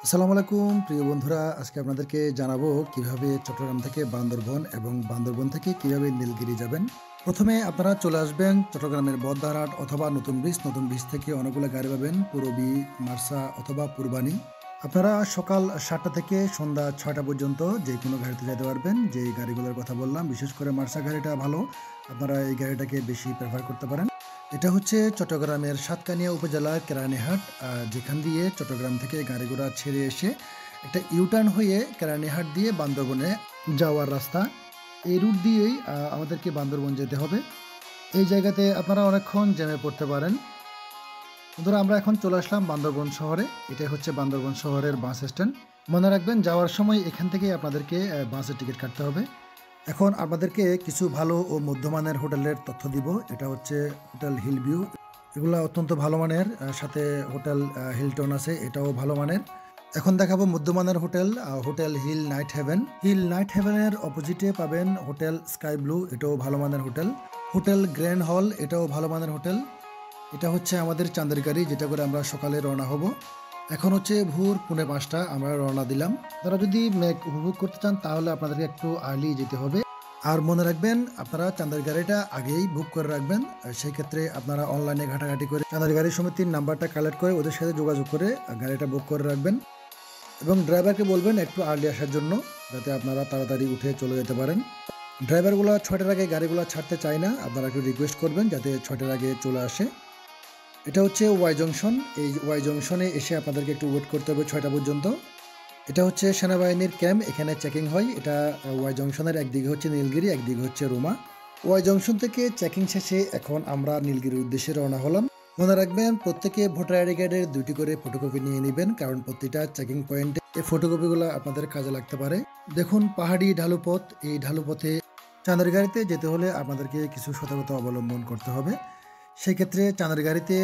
আসসালামু আলাইকুম প্রিয় বন্ধুরা, আজকে আপনাদেরকে জানাবো কিভাবে চট্টগ্রাম থেকে বান্দরবন এবং বান্দরবন থেকে কিভাবে নীলগিরি যাবেন। প্রথমে আপনারা চলে আসবেন চট্টগ্রামের বদ্দারহাট অথবা নতুন ব্রিজ থেকে অনেকগুলো গাড়ি পাবেন, পূরবী, মার্সা অথবা পূর্বানী। আপনারা সকাল 7টা থেকে সন্ধ্যা 6টা পর্যন্ত যে কোনো গাড়িতে যেতে পারবেন। যে গাড়িগুলোর কথা বললাম, বিশেষ করে মার্সা গাড়িটা ভালো, আপনারা এই গাড়িটাকে বেশি প্রেফার করতে পারেন। এটা হচ্ছে চট্টগ্রামের সাতকানিয়া উপজেলার কেরানীহাট, যেখান দিয়ে চট্টগ্রাম থেকে গাড়ি ঘোড়া ছেড়ে এসে একটা ইউটার্ন হয়ে কেরানীহাট দিয়ে বান্দরবনে যাওয়ার রাস্তা। এই রুট দিয়েই আমাদেরকে বান্দরবন যেতে হবে। এই জায়গাতে আপনারা অনেকক্ষণ জ্যামে পড়তে পারেন। বন্ধুরা, আমরা এখন চলে আসলাম বান্দরবন শহরে। এটাই হচ্ছে বান্দরবন শহরের বাস স্ট্যান্ড। মনে রাখবেন, যাওয়ার সময় এখান থেকেই আপনাদেরকে বাসের টিকিট কাটতে হবে। এখন আপনাদেরকে কিছু ভালো ও মধ্যমানের হোটেলের তথ্য দিব। এটা হচ্ছে হোটেল হিল ভিউ, এগুলা অত্যন্ত ভালো মানের। সাথে হোটেল হিলটন আছে, এটাও ভালো মানের। এখন দেখাবো মধ্যমানের hotel, hotel Hill Night Heaven. Hill Night হেভেনের অপোজিটে পাবেন হোটেল স্কাই ব্লু, এটাও ভালো মানের হোটেল। হোটেল গ্র্যান্ড হল, এটাও ভালো মানের হোটেল। এটা হচ্ছে আমাদের চাঁদের গাড়ি, যেটা করে আমরা সকালে রওনা হব। এখন হচ্ছে ভোর 4:45, আমরা রওনা দিলাম। তারা যদি মেঘ উপভোগ করতে চান তাহলে আপনাদেরকে একটু আর্লি যেতে হবে। আর মনে রাখবেন, আপনারা চাঁদের গাড়িটা আগেই বুক করে রাখবেন। সেই ক্ষেত্রে আপনারা অনলাইনে ঘাটাঘাটি করে চাঁদের গাড়ি সমিতির নাম্বারটা কালেক্ট করে ওদের সাথে যোগাযোগ করে গাড়িটা বুক করে রাখবেন। এবং ড্রাইভারকে বলবেন একটু আর্লি আসার জন্য, যাতে আপনারা তাড়াতাড়ি উঠে চলে যেতে পারেন। ড্রাইভারগুলো 6টার আগে গাড়িগুলো ছাড়তে চায় না, আপনারা একটু রিকোয়েস্ট করবেন যাতে 6টার আগে চলে আসে। এটা হচ্ছে ওয়াই জংশন। এই ওয়াই জংশনে এসে আপনাদেরকে একটু ওয়েট করতে হবে 6টা পর্যন্ত। এটা হচ্ছে সেনাবাহিনীর ক্যাম্প, এখানে চেকিং হয়। এটা ওয়াই জংশনের একদিকে হচ্ছে নীলগিরি, একদিকে হচ্ছে রুমা। ওয়াই জংশন থেকে চেকিং শেষে এখন আমরা নীলগিরির উদ্দেশ্যে রওনা হলাম। মনে রাখবেন, প্রত্যেকে ভোটার আইডি কার্ডের 2টি করে ফটোকপি নিয়ে নেবেন, কারণ প্রতিটা চেকিং পয়েন্টে এই ফটোকপিগুলো আপনাদের কাজে লাগতে পারে। দেখুন, পাহাড়ি ঢালু পথ। এই ঢালু পথে চাঁদের গাড়িতে যেতে হলে আপনাদেরকে কিছু সতর্কতা অবলম্বন করতে হবে। সেক্ষেত্রে চাঁদের গাড়িতে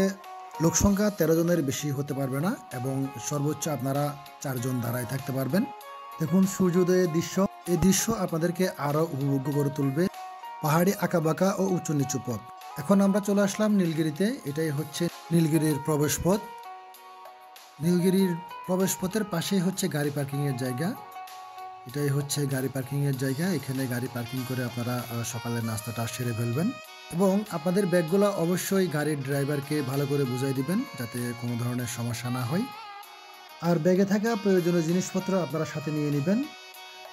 লোকসংখ্যা 13 জনের বেশি হতে পারবে না এবং সর্বোচ্চ আপনারা 4 জন দাঁড়ায় থাকতে পারবেন। দেখুন সূর্যোদয়ের দৃশ্য, এই দৃশ্য আপনাদেরকে আরো উপভোগ্য করে তুলবে। পাহাড়ি আঁকাবাঁকা ও উঁচু নিচু পথ। এখন আমরা চলে আসলাম নীলগিরিতে। এটাই হচ্ছে নীলগিরির প্রবেশ পথ। নীলগিরির প্রবেশ পথের পাশেই হচ্ছে গাড়ি পার্কিং এর জায়গা। এটাই হচ্ছে গাড়ি পার্কিং এর জায়গা। এখানে গাড়ি পার্কিং করে আপনারা সকালের নাস্তাটা সেরে ফেলবেন। এবং আপনাদের ব্যাগগুলো অবশ্যই গাড়ির ড্রাইভারকে ভালো করে বুঝিয়ে দিবেন, যাতে কোনো ধরনের সমস্যা না হয়। আর ব্যাগে থাকা প্রয়োজনীয় জিনিসপত্র আপনারা সাথে নিয়ে নেবেন।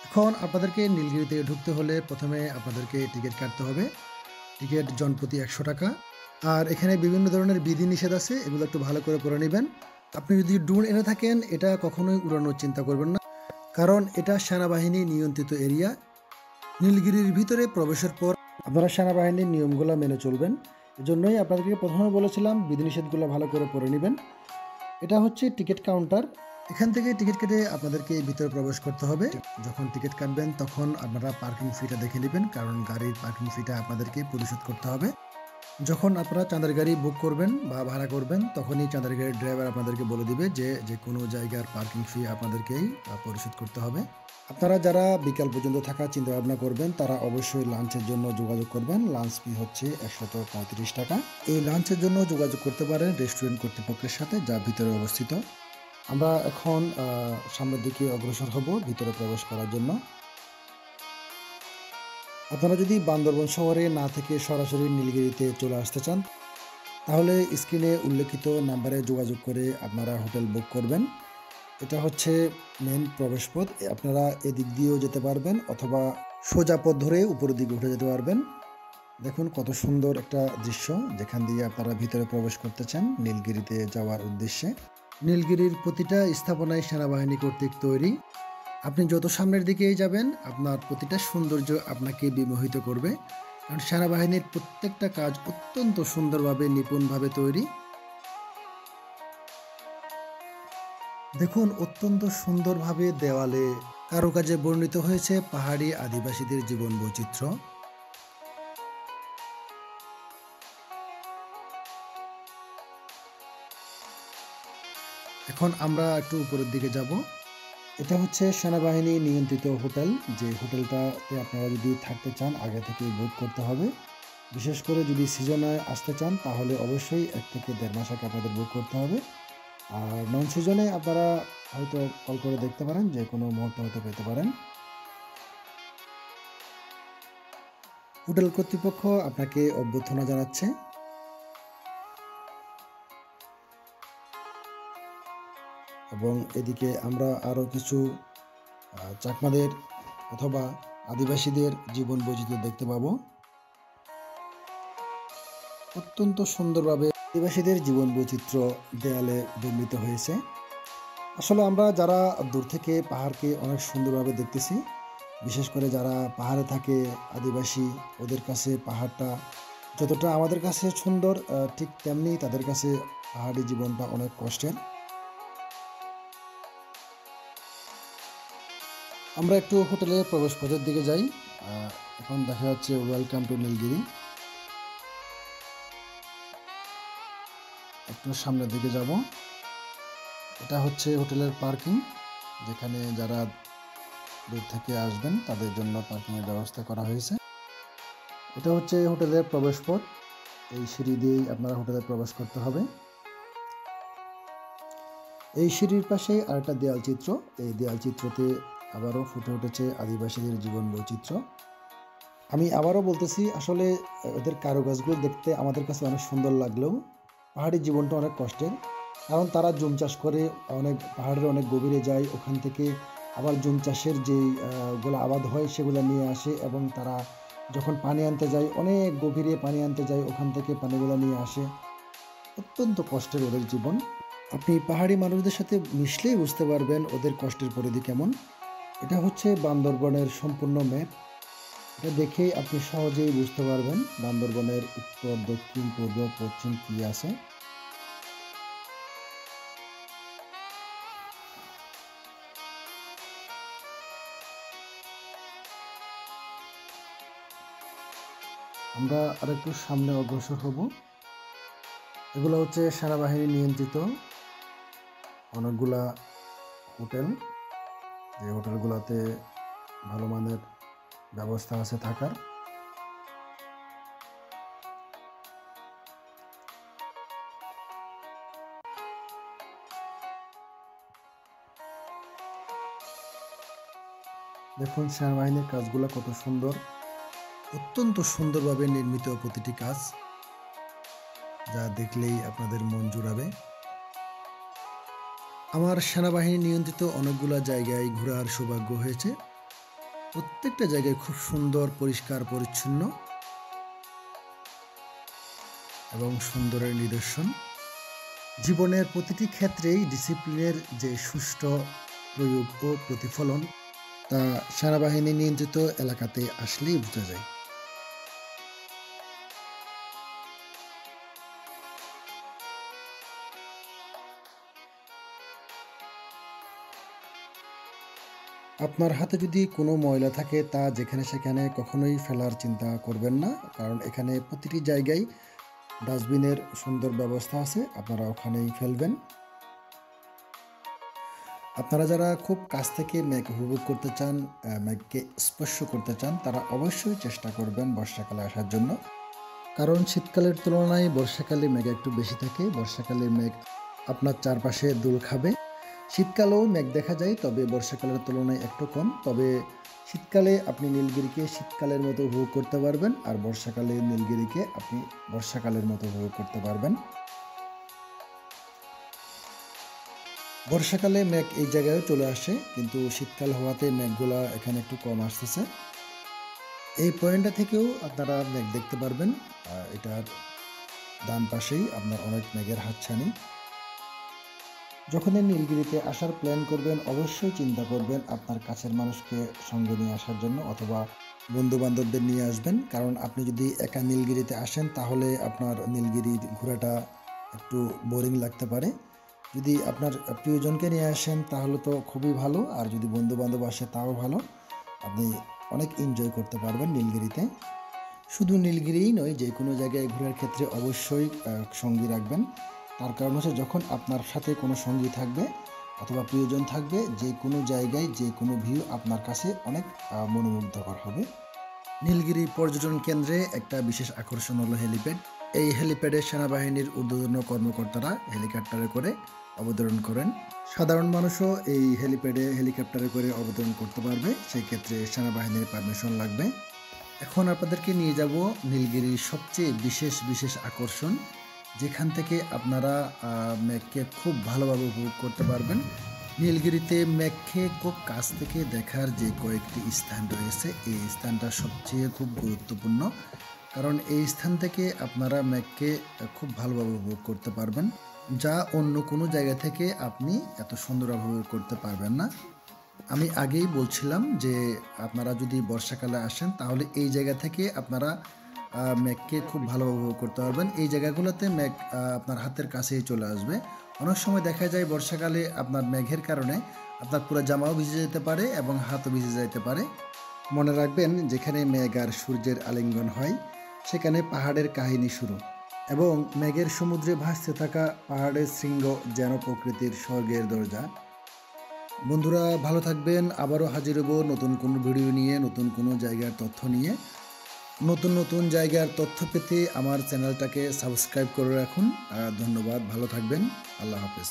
এখন আপনাদেরকে নীলগিরিতে ঢুকতে হলে প্রথমে আপনাদেরকে টিকিট কাটতে হবে। টিকিট জনপ্রতি 100 টাকা। আর এখানে বিভিন্ন ধরনের বিধিনিষেধ আছে, এগুলো একটু ভালো করে পড়ে নেবেন। আপনি যদি ড্রোন এনে থাকেন, এটা কখনোই উড়ানোর চিন্তা করবেন না, কারণ এটা সেনাবাহিনী নিয়ন্ত্রিত এরিয়া। নীলগিরির ভিতরে প্রবেশের পর আপনারা সেনাবাহিনীর নিয়মগুলো মেনে চলবেন। এজন্যই আপনাদেরকে প্রথমে বলেছিলাম বিধিনিষেধগুলো ভালো করে পড়ে নেবেন। এটা হচ্ছে টিকিট কাউন্টার। এখান থেকে টিকিট কেটে আপনাদেরকে ভিতরে প্রবেশ করতে হবে। যখন টিকিট কাটবেন তখন আপনারা পার্কিং ফিটা দেখে নেবেন, কারণ গাড়ির পার্কিং ফিটা আপনাদেরকে পরিশোধ করতে হবে। যখন আপনারা চাঁদের গাড়ি বুক করবেন বা ভাড়া করবেন, তখনই চাঁদের গাড়ির ড্রাইভার আপনাদেরকে বলে দিবে যে যে কোনো জায়গার পার্কিং ফি আপনাদেরকেই পরিশোধ করতে হবে। আপনারা যারা বিকাল পর্যন্ত থাকার চিন্তা ভাবনা করবেন, তারা অবশ্যই লাঞ্চের জন্য যোগাযোগ করবেন। লাঞ্চ ফি হচ্ছে 135 টাকা। এই লাঞ্চের জন্য যোগাযোগ করতে পারেন রেস্টুরেন্ট কর্তৃপক্ষের সাথে, যা ভিতরে অবস্থিত। আমরা এখন সামনের দিকে অগ্রসর হব ভিতরে প্রবেশ করার জন্য। আপনারা যদি বান্দরবন শহরে না থেকে সরাসরি নীলগিরিতে চলে আসতে চান, তাহলে স্ক্রিনে উল্লেখিত নাম্বারে যোগাযোগ করে আপনারা হোটেল বুক করবেন। এটা হচ্ছে মেন প্রবেশ পথ। আপনারা এদিক দিয়েও যেতে পারবেন অথবা সোজা পথ ধরে উপরের দিকে উঠে যেতে পারবেন। দেখুন কত সুন্দর একটা দৃশ্য, যেখান দিয়ে আপনারা ভিতরে প্রবেশ করতে চান নীলগিরিতে যাওয়ার উদ্দেশ্যে। নীলগিরির প্রতিটা স্থাপনায় সেনাবাহিনী কর্তৃক তৈরি। আপনি যত সামনের দিকেই যাবেন, আপনার প্রতিটা সৌন্দর্য আপনাকে বিমোহিত করবে, কারণ সেনাবাহিনীর প্রত্যেকটা কাজ অত্যন্ত সুন্দরভাবে নিপুণভাবে তৈরি। দেখুন অত্যন্ত সুন্দরভাবে দেওয়ালে কারুকাজে বর্ণিত হয়েছে পাহাড়ি আদিবাসীদের জীবন বৈচিত্র্য। এখন আমরা একটু উপরের দিকে যাব। এটা হচ্ছে সেনাবাহিনী নিয়ন্ত্রিত হোটেল। যে হোটেলটাতে আপনারা যদি থাকতে চান, আগে থেকে বুক করতে হবে। বিশেষ করে যদি সিজনে আসতে চান, তাহলে অবশ্যই 1 থেকে 1.5 মাস আগে আপনাদের বুক করতে হবে। আর নন সিজনে আপনারা হয়তো কল করে দেখতে পারেন, যে কোনো মুহূর্তে হয়তো পেতে পারেন। হোটেল কর্তৃপক্ষ আপনাকে অভ্যর্থনা জানাচ্ছে এবং এদিকে আমরা আরও কিছু চাকমাদের অথবা আদিবাসীদের জীবন বৈচিত্র্য দেখতে পাবো। অত্যন্ত সুন্দরভাবে আদিবাসীদের জীবন বৈচিত্র্য দেয়ালে নির্মিত হয়েছে। আসলে আমরা যারা দূর থেকে পাহাড়কে অনেক সুন্দরভাবে দেখতেছি, বিশেষ করে যারা পাহাড়ে থাকে আদিবাসী, ওদের কাছে পাহাড়টা যতটা আমাদের কাছে সুন্দর, ঠিক তেমনি তাদের কাছে পাহাড়ি জীবনটা অনেক কষ্টের। আমরা একটু হোটেলের প্রবেশ পথের দিকে যাই। এখন দেখা যাচ্ছে ওয়েলকাম টু নীলগিরি। একটু সামনের দিকে যাব। এটা হচ্ছে হোটেলের পার্কিং, যেখানে যারা দূর থেকে আসবেন তাদের জন্য পার্কিংয়ের ব্যবস্থা করা হয়েছে। এটা হচ্ছে হোটেলের প্রবেশ পথ। এই সিঁড়ি দিয়েই আপনারা হোটেলে প্রবেশ করতে হবে। এই সিঁড়ির পাশে আরেকটা দেয়াল চিত্র। এই দেয়াল চিত্রতে আবারও ফুটে উঠেছে আদিবাসীদের জীবন বৈচিত্র্য। আমি আবারও বলতেছি, আসলে এদের কারুকাজগুলো দেখতে আমাদের কাছে অনেক সুন্দর লাগলেও পাহাড়ি জীবনটা অনেক কষ্টের। কারণ তারা জুম চাষ করে অনেক পাহাড়ের অনেক গভীরে যায়, ওখান থেকে আবার জুম চাষের যেই গুলো আবাদ হয় সেগুলো নিয়ে আসে, এবং তারা যখন পানি আনতে যায় অনেক গভীরে পানি আনতে যায়, ওখান থেকে পানিগুলো নিয়ে আসে। অত্যন্ত কষ্টের ওদের জীবন। আপনি পাহাড়ি মানুষদের সাথে মিশলেই বুঝতে পারবেন ওদের কষ্টের পরিধি কেমন। এটা হচ্ছে বান্দরবনের সম্পূর্ণ ম্যাপ। এটা দেখেই আপনি সহজেই বুঝতে পারবেন বান্দরবনের উত্তর, দক্ষিণ, পূর্ব, পশ্চিম কি আছে। আমরা আরেকটু সামনে অগ্রসর হব। এগুলো হচ্ছে সেনাবাহিনী নিয়ন্ত্রিত অনেকগুলা হোটেল, যে হোটেলগুলোতে ভালো মানের ব্যবস্থা আছে থাকার। দেখুন সেনাবাহিনীর কাজগুলো কত সুন্দর, অত্যন্ত সুন্দরভাবে নির্মিত প্রতিটি কাজ, যা দেখলেই আপনাদের মন জুড়াবে। আমার সেনাবাহিনী নিয়ন্ত্রিত অনেকগুলো জায়গায় ঘোরার সৌভাগ্য হয়েছে। প্রত্যেকটা জায়গায় খুব সুন্দর, পরিষ্কার পরিচ্ছন্ন এবং সুন্দরের নিদর্শন। জীবনের প্রতিটি ক্ষেত্রেই ডিসিপ্লিনের যে সুষ্ঠু প্রয়োগ ও প্রতিফলন, তা সেনাবাহিনী নিয়ন্ত্রিত এলাকাতে আসলেই বোঝা যায়। আপনার হাতে যদি কোনো ময়লা থাকে তা যেখানে সেখানে কখনোই ফেলার চিন্তা করবেন না, কারণ এখানে প্রতিটি জায়গায় ডাস্টবিনের সুন্দর ব্যবস্থা আছে, আপনারা ওখানেই ফেলবেন। আপনারা যারা খুব কাছ থেকে মেঘ উপভোগ করতে চান, মেঘকে স্পর্শ করতে চান, তারা অবশ্যই চেষ্টা করবেন বর্ষাকালে আসার জন্য। কারণ শীতকালের তুলনায় বর্ষাকালে মেঘ একটু বেশি থাকে। বর্ষাকালে মেঘ আপনার চারপাশে দোল খাবে। শীতকালেও মেঘ দেখা যায়, তবে বর্ষাকালের তুলনায় একটু কম। তবে শীতকালে আপনি নীলগিরিকে শীতকালের মতো উপভোগ করতে পারবেন, আর বর্ষাকালে নীলগিরিকে আপনি বর্ষাকালের মতো উপভোগ করতে পারবেন। বর্ষাকালে মেঘ এই জায়গায় চলে আসে, কিন্তু শীতকাল হওয়াতে মেঘগুলা এখানে একটু কম আসতেছে। এই পয়েন্টটা থেকেও আপনারা মেঘ দেখতে পারবেন। এটার ডান পাশেই আপনার অনেক মেঘের হাতছানি। যখনই নীলগিরিতে আসার প্ল্যান করবেন, অবশ্যই চিন্তা করবেন আপনার কাছের মানুষকে সঙ্গে নিয়ে আসার জন্য, অথবা বন্ধু বান্ধবদের নিয়ে আসবেন। কারণ আপনি যদি একা নীলগিরিতে আসেন তাহলে আপনার নীলগিরি ঘোরাটা একটু বোরিং লাগতে পারে। যদি আপনার প্রিয়জনকে নিয়ে আসেন তাহলে তো খুবই ভালো, আর যদি বন্ধু বান্ধব আসে তাও ভালো। আপনি অনেক এনজয় করতে পারবেন নীলগিরিতে। শুধু নীলগিরিই নয়, যে কোনো জায়গায় ঘোরার ক্ষেত্রে অবশ্যই সঙ্গী রাখবেন। তার কারণ হচ্ছে, যখন আপনার সাথে কোনো সঙ্গী থাকবে অথবা প্রিয়জন থাকবে, যে কোনো জায়গায় যে কোনো ভিউ আপনার কাছে অনেক মনোমুগ্ধকর হবে। নীলগিরি পর্যটন কেন্দ্রে একটা বিশেষ আকর্ষণ হলো হেলিপ্যাড। এই হেলিপ্যাডে সেনাবাহিনীর ঊর্ধ্বতন কর্মকর্তারা হেলিকপ্টারে করে অবতরণ করেন। সাধারণ মানুষও এই হেলিপ্যাডে হেলিকপ্টারে করে অবতরণ করতে পারবে, সেই ক্ষেত্রে সেনাবাহিনীর পারমিশন লাগবে। এখন আপনাদেরকে নিয়ে যাব নীলগিরির সবচেয়ে বিশেষ আকর্ষণ, যেখান থেকে আপনারা মেঘকে খুব ভালোভাবে উপভোগ করতে পারবেন। নীলগিরিতে মেঘকে খুব কাছ থেকে দেখার যে কয়েকটি স্থান রয়েছে, এই স্থানটা সবচেয়ে খুব গুরুত্বপূর্ণ, কারণ এই স্থান থেকে আপনারা মেঘকে খুব ভালোভাবে উপভোগ করতে পারবেন, যা অন্য কোনো জায়গা থেকে আপনি এত সুন্দরভাবে উপভোগ করতে পারবেন না। আমি আগেই বলছিলাম যে আপনারা যদি বর্ষাকালে আসেন তাহলে এই জায়গা থেকে আপনারা মেঘকে খুব ভালোভাবে উপভোগ করতে পারবেন। এই জায়গাগুলোতে মেঘ আপনার হাতের কাছেই চলে আসবে। অনেক সময় দেখা যায় বর্ষাকালে আপনার মেঘের কারণে আপনার পুরো জামাও ভিজে যেতে পারে এবং হাতও ভিজে যেতে পারে। মনে রাখবেন, যেখানে মেঘ আর সূর্যের আলিঙ্গন হয় সেখানে পাহাড়ের কাহিনী শুরু, এবং মেঘের সমুদ্রে ভাসতে থাকা পাহাড়ের শৃঙ্গ যেন প্রকৃতির স্বর্গের দরজা। বন্ধুরা ভালো থাকবেন, আবারও হাজির হব নতুন কোনো ভিডিও নিয়ে, নতুন কোনো জায়গার তথ্য নিয়ে। নতুন জায়গার তথ্য পেতে আমার চ্যানেলটাকে সাবস্ক্রাইব করে রাখুন। ধন্যবাদ, ভালো থাকবেন, আল্লাহ হাফেজ।